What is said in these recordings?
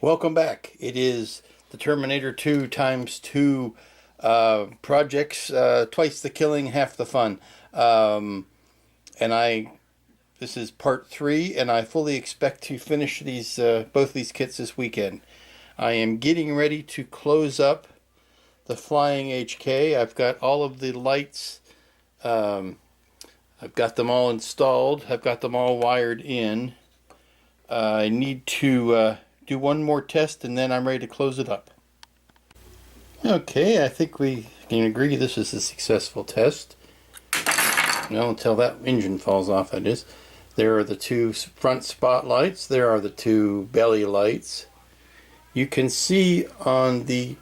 Welcome back. It is the Terminator 2 times 2 projects, twice the killing, half the fun. This is part 3, and I fully expect to finish these both these kits this weekend. I am getting ready to close up the Flying HK. I've got all of the lights. I've got them all installed. I've got them all wired in. I need to do one more test and then I'm ready to close it up. Okay, I think we can agree this is a successful test. No, until that engine falls off, that is. There are the two front spotlights. There are the two belly lights. You can see on the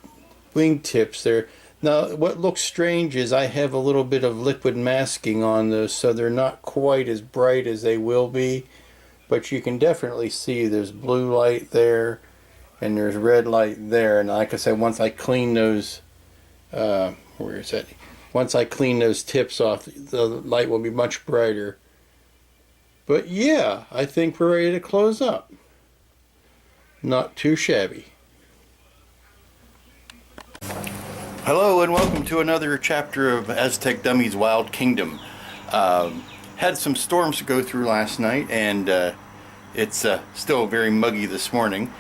wingtips there. Now, what looks strange is I have a little bit of liquid masking on those, so they're not quite as bright as they will be. But you can definitely see there's blue light there and there's red light there. And like I said, once I clean those, where is that? Once I clean those tips off, the light will be much brighter. But yeah, I think we're ready to close up. Not too shabby. Hello and welcome to another chapter of Aztek Dummies Wild Kingdom. Had some storms to go through last night, and it's still very muggy this morning.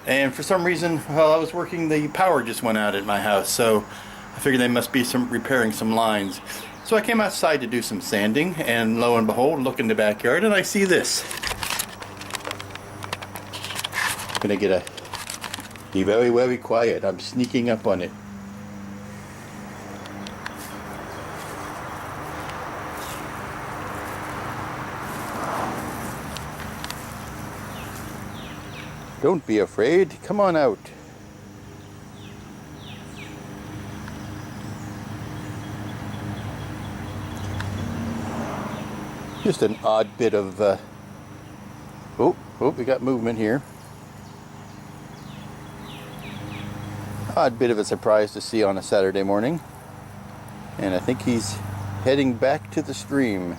And for some reason, while I was working, the power just went out at my house, so I figured they must be repairing some lines. So I came outside to do some sanding, and lo and behold, look in the backyard, and I see this. I'm gonna be very, very quiet. I'm sneaking up on it. Don't be afraid. Come on out. Just an odd bit of... we got movement here. Odd bit of a surprise to see on a Saturday morning. And I think he's heading back to the stream.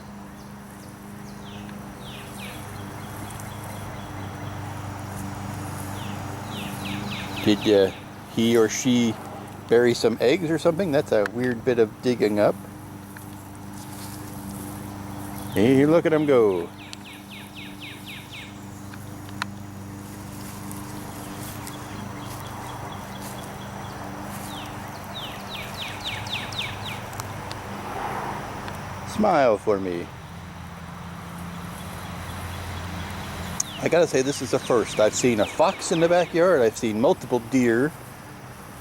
Did he or she bury some eggs or something? That's a weird bit of digging up. Hey, look at him go. Smile for me. I gotta say, this is a first. I've seen a fox in the backyard. I've seen multiple deer.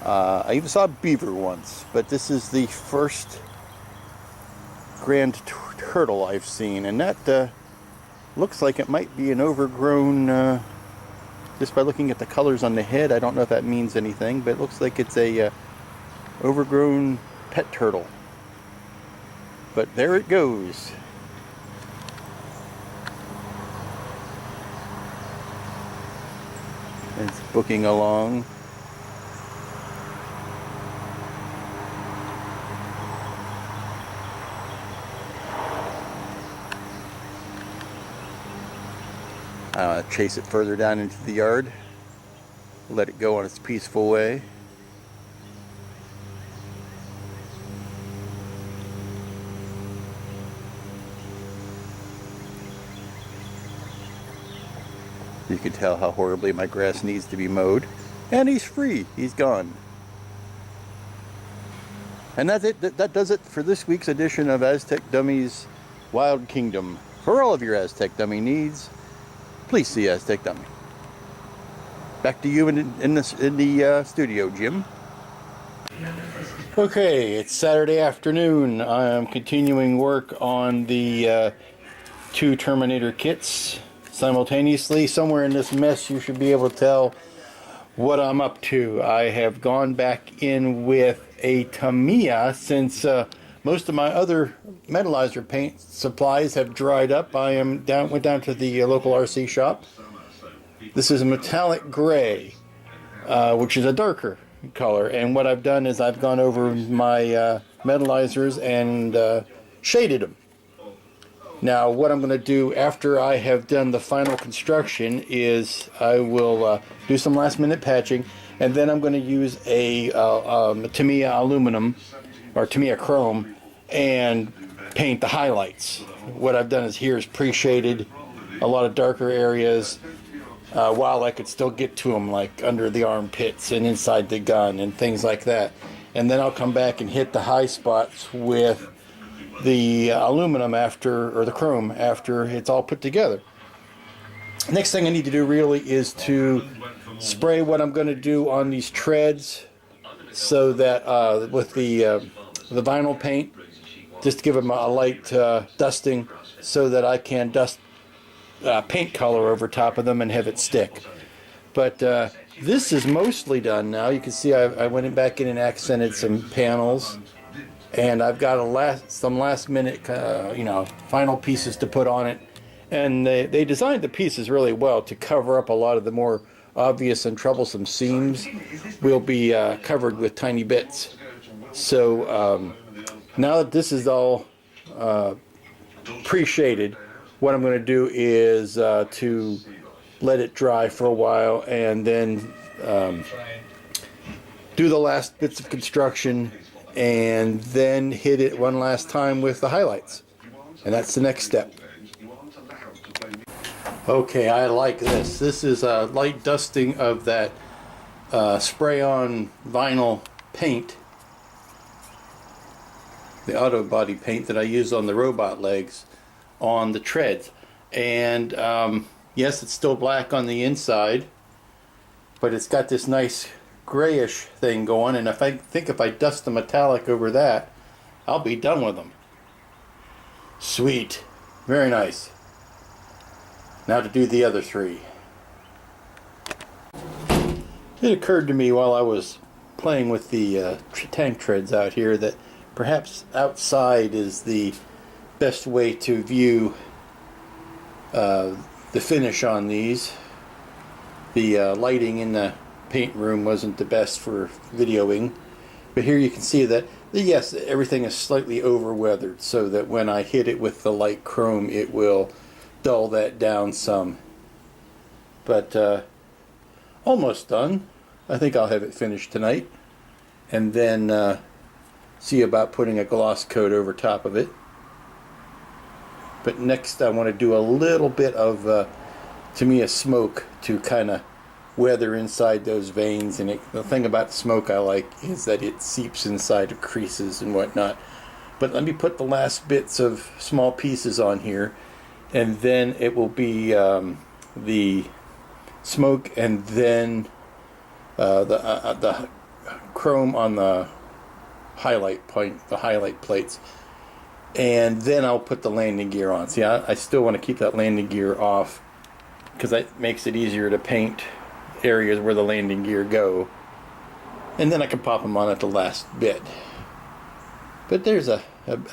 I even saw a beaver once. But this is the first grand turtle I've seen. And that looks like it might be an overgrown... just by looking at the colors on the head, I don't know if that means anything. But it looks like it's a overgrown pet turtle. But there it goes. It's booking along. Chase it further down into the yard. Let it go on its peaceful way. You can tell how horribly my grass needs to be mowed. And he's free. He's gone. And that's it. That does it for this week's edition of Aztek Dummies Wild Kingdom. For all of your Aztek Dummy needs, please see Aztek Dummy. Back to you in the studio, Jim. Okay, it's Saturday afternoon. I am continuing work on the 2 Terminator kits. Simultaneously, somewhere in this mess you should be able to tell what I'm up to. I have gone back in with a Tamiya since most of my other metallizer paint supplies have dried up. I went down to the local RC shop. This is a metallic gray, which is a darker color, and what I've done is I've gone over my metallizers and shaded them. Now what I'm going to do after I have done the final construction is I will do some last minute patching, and then I'm going to use a Tamiya aluminum or Tamiya chrome and paint the highlights. What I've done is here is pre-shaded a lot of darker areas while I could still get to them, like under the armpits and inside the gun and things like that. And then I'll come back and hit the high spots with the aluminum after, or the chrome after it's all put together. Next thing I need to do really is to spray what I'm going to do on these treads, so that with the vinyl paint, just to give them a light dusting, so that I can dust paint color over top of them and have it stick. But this is mostly done now. You can see I went back in and accented some panels. And I've got some last minute, final pieces to put on it. And they designed the pieces really well to cover up a lot of the more obvious and troublesome seams. Will be covered with tiny bits. So now that this is all pre-shaded, what I'm going to do is to let it dry for a while and then do the last bits of construction, and then hit it one last time with the highlights. And that's the next step. Okay, I like this. This is a light dusting of that spray-on vinyl paint, the auto body paint that I used on the robot legs, on the treads. And yes, it's still black on the inside, but it's got this nice grayish thing going, and if I dust the metallic over that, I'll be done with them. Sweet. Very nice. Now to do the other three. It occurred to me while I was playing with the tank treads out here that perhaps outside is the best way to view the finish on these. The lighting in the paint room wasn't the best for videoing, but here you can see that yes, everything is slightly over weathered, so that when I hit it with the light chrome it will dull that down some. But almost done. I think I'll have it finished tonight, and then see about putting a gloss coat over top of it. But next I want to do a little bit of Tamiya smoke to kind of weather inside those veins. And the thing about smoke I like is that it seeps inside of creases and whatnot. But let me put the last bits of small pieces on here, and then it will be the smoke, and then the chrome on the highlight point, the highlight plates, and then I'll put the landing gear on. See, I still want to keep that landing gear off because that makes it easier to paint areas where the landing gear go, and then I can pop them on at the last bit. But there's a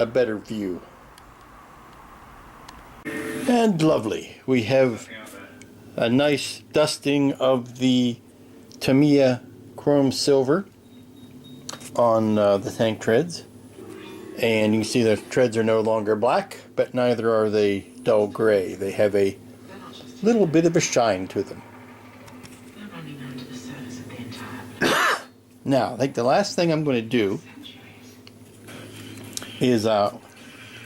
better view. And lovely, we have a nice dusting of the Tamiya chrome silver on the tank treads, and you can see the treads are no longer black, but neither are they dull gray. They have a little bit of a shine to them. Now, I think the last thing I'm going to do is, well,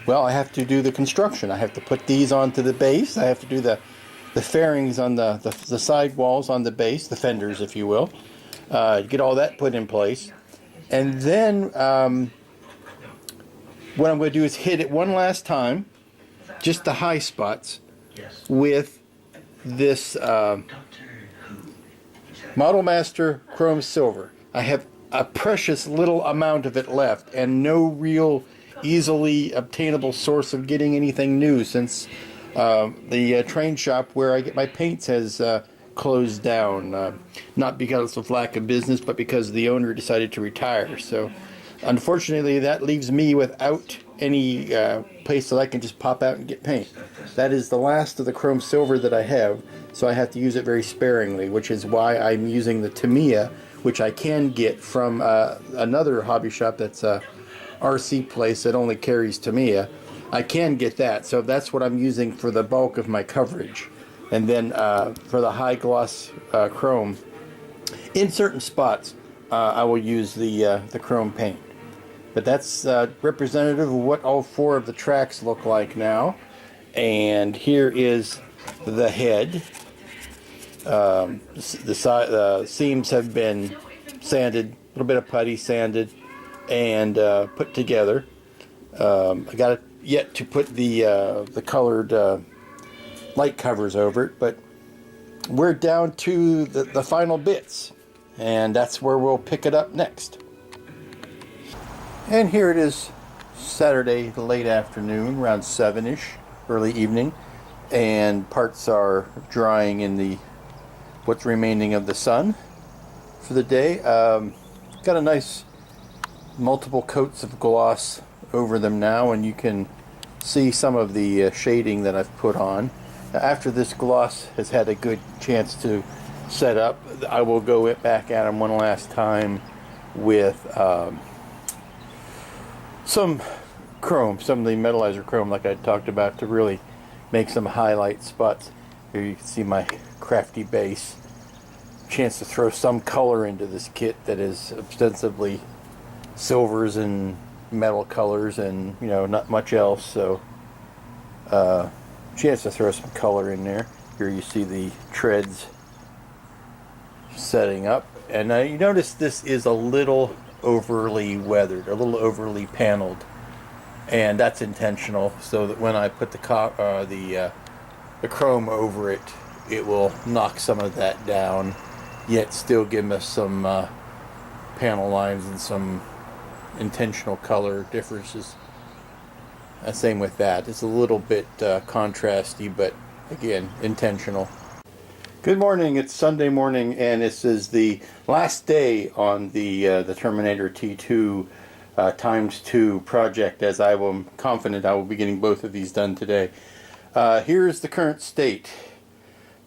I have to do the construction. I have to put these onto the base. I have to do the fairings on the side walls on the base, the fenders, if you will. Get all that put in place. And then what I'm going to do is hit it one last time, just the high spots, with this Model Master Chrome Silver. I have a precious little amount of it left, and no real easily obtainable source of getting anything new, since the train shop where I get my paints has closed down, not because of lack of business, but because the owner decided to retire. So unfortunately that leaves me without any place that I can just pop out and get paint. That is the last of the chrome silver that I have, so I have to use it very sparingly, which is why I'm using the Tamiya, which I can get from another hobby shop that's a RC place that only carries Tamiya. I can get that. So that's what I'm using for the bulk of my coverage. And then for the high gloss chrome, in certain spots, I will use the chrome paint. But that's representative of what all four of the tracks look like now. And here is the head. The seams have been sanded, a little bit of putty sanded, and put together. I got yet to put the colored light covers over it, but we're down to the final bits, and that's where we'll pick it up next. And here it is, Saturday late afternoon, around 7-ish, early evening, and parts are drying in the what's remaining of the sun for the day. Got a nice multiple coats of gloss over them now, and you can see some of the shading that I've put on. After this gloss has had a good chance to set up, I will go back at them one last time with some chrome, some of the metallizer chrome like I talked about, to really make some highlight spots. Here you can see my crafty base. Chance to throw some color into this kit that is ostensibly silvers and metal colors, and not much else. So chance to throw some color in there. Here you see the treads setting up, and you notice this is a little overly weathered, a little overly paneled, and that's intentional, so that when I put the chrome over it, it will knock some of that down, yet still give us some panel lines and some intentional color differences. Same with that. It's a little bit contrasty, but again, intentional. Good morning. It's Sunday morning, and this is the last day on the Terminator T2 ×2 project, as I am confident I will be getting both of these done today. Here's the current state.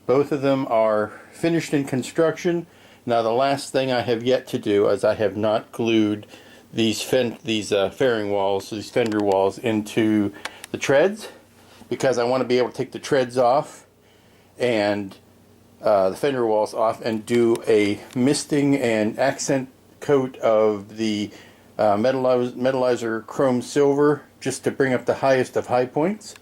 Both of them are finished in construction. Now the last thing I have yet to do is I have not glued these fairing walls, these fender walls, into the treads, because I want to be able to take the treads off and the fender walls off and do a misting and accent coat of the metallizer chrome silver, just to bring up the highest of high points.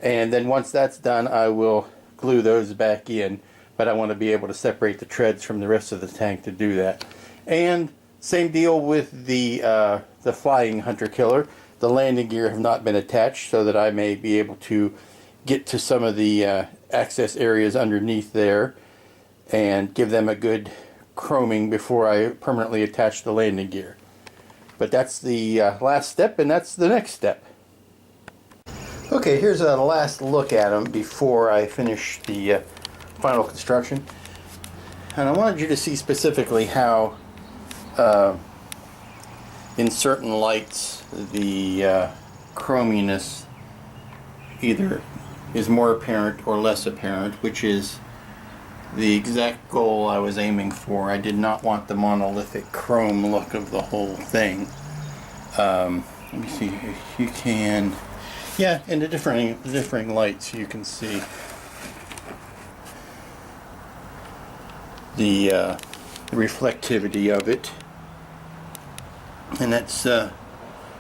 And then once that's done, I will glue those back in, but I want to be able to separate the treads from the rest of the tank to do that. And same deal with the flying hunter killer. The landing gear have not been attached, so that I may be able to get to some of the access areas underneath there and give them a good chroming before I permanently attach the landing gear. But that's the last step, and that's the next step. Okay, here's a last look at them before I finish the final construction. And I wanted you to see specifically how in certain lights the chrominess either is more apparent or less apparent, which is the exact goal I was aiming for. I did not want the monolithic chrome look of the whole thing. Let me see if you can. Yeah, in the differing lights you can see the reflectivity of it, and that's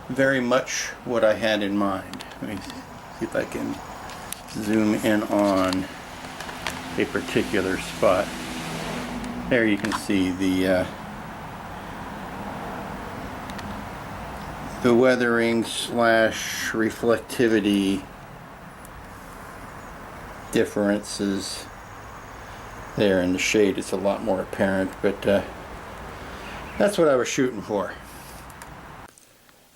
very much what I had in mind. Let me see if I can zoom in on a particular spot. There you can see the weathering / reflectivity differences there. In the shade it's a lot more apparent, but that's what I was shooting for.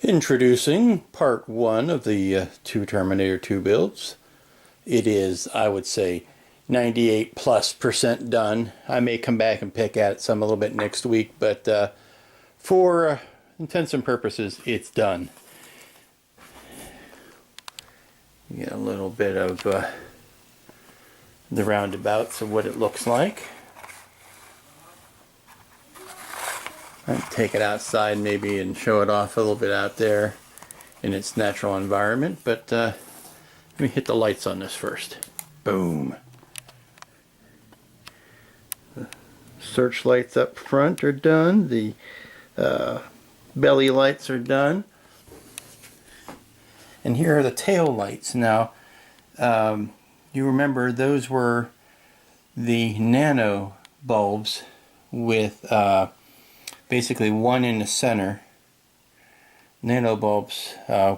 Introducing part 1 of the 2 Terminator 2 builds. It is, I would say, 98+% done. I may come back and pick at it some a little bit next week, but for intents and purposes, it's done. You get a little bit of the roundabouts of what it looks like. I'll take it outside maybe and show it off a little bit out there. in its natural environment. But let me hit the lights on this first. Boom. The searchlights up front are done. The belly lights are done. And here are the tail lights. Now, you remember those were the nano bulbs with basically one in the center. Nano bulbs,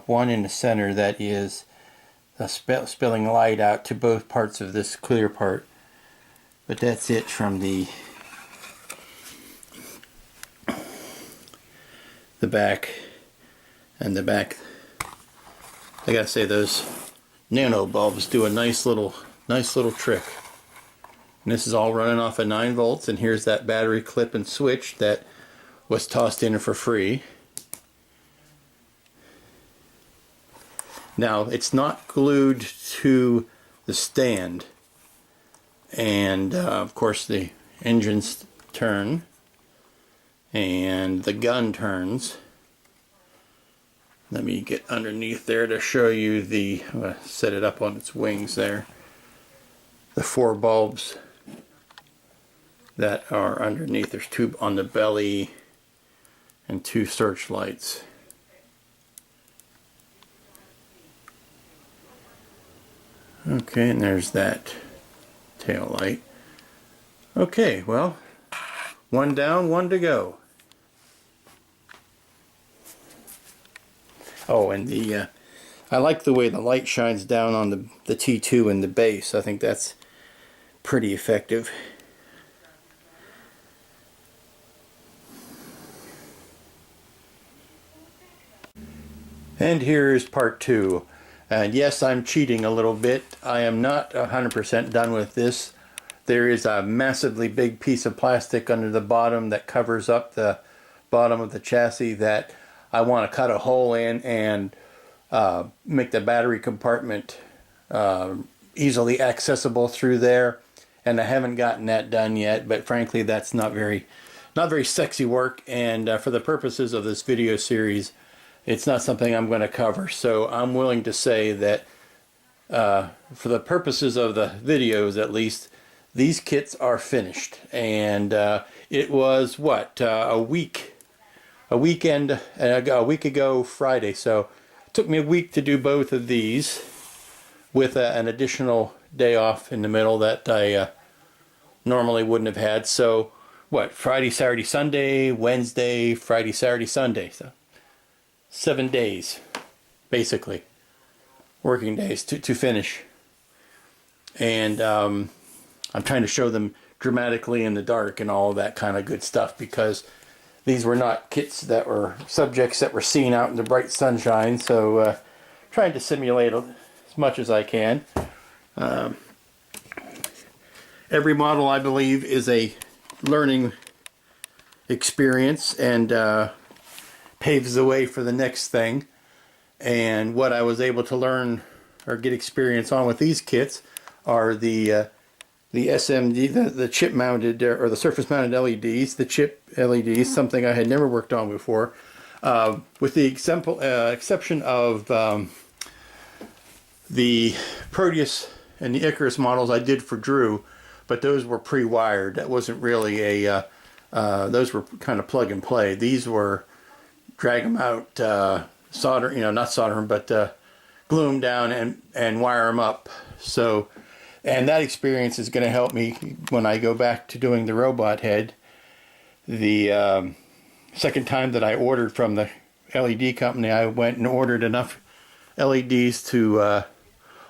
one in the center that is spilling light out to both parts of this clear part. But that's it from the back and the back. I gotta say, those nano bulbs do a nice little trick. And this is all running off of 9 volts, and here's that battery clip and switch that was tossed in for free. Now, it's not glued to the stand, and of course the engines turn and the gun turns. Let me get underneath there to show you the, I'm going to set it up on its wings there, the 4 bulbs that are underneath. There's 2 on the belly and 2 searchlights. Okay, and there's that tail light. Okay, well, 1 down, 1 to go. Oh, and the I like the way the light shines down on the T2 and the base. I think that's pretty effective. And here's part 2. And yes, I'm cheating a little bit. I am not 100% done with this. There is a massively big piece of plastic under the bottom that covers up the bottom of the chassis that I want to cut a hole in and make the battery compartment easily accessible through there. And I haven't gotten that done yet, but frankly that's not very sexy work, and for the purposes of this video series it's not something I'm going to cover. So I'm willing to say that for the purposes of the videos at least, these kits are finished. And it was what, a week ago Friday, so it took me a week to do both of these with an additional day off in the middle that I normally wouldn't have had. So what, Friday, Saturday, Sunday, Wednesday, Friday, Saturday, Sunday, so 7 days basically, working days to finish. And I'm trying to show them dramatically in the dark and all that kind of good stuff, because these were not kits that were subjects that were seen out in the bright sunshine. So trying to simulate as much as I can. Every model, I believe, is a learning experience and paves the way for the next thing. And what I was able to learn or get experience on with these kits are the SMD, the chip mounted or the surface mounted LEDs, the chip LEDs, something I had never worked on before, with the exception of the Proteus and the Icarus models I did for Drew, but those were pre-wired. That wasn't really a, those were kind of plug and play. These were drag them out, solder, not solder them, but glue them down and wire them up. So, and that experience is going to help me when I go back to doing the robot head. The second time that I ordered from the LED company, I went and ordered enough LEDs to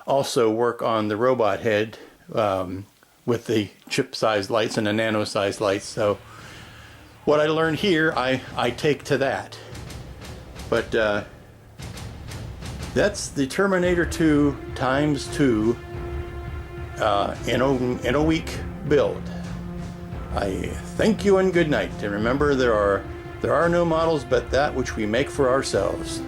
also work on the robot head with the chip-sized lights and the nano-sized lights. So what I learned here, I take to that. But that's the Terminator 2 times 2 in a week build. I thank you and good night. And remember, there are no models but that which we make for ourselves.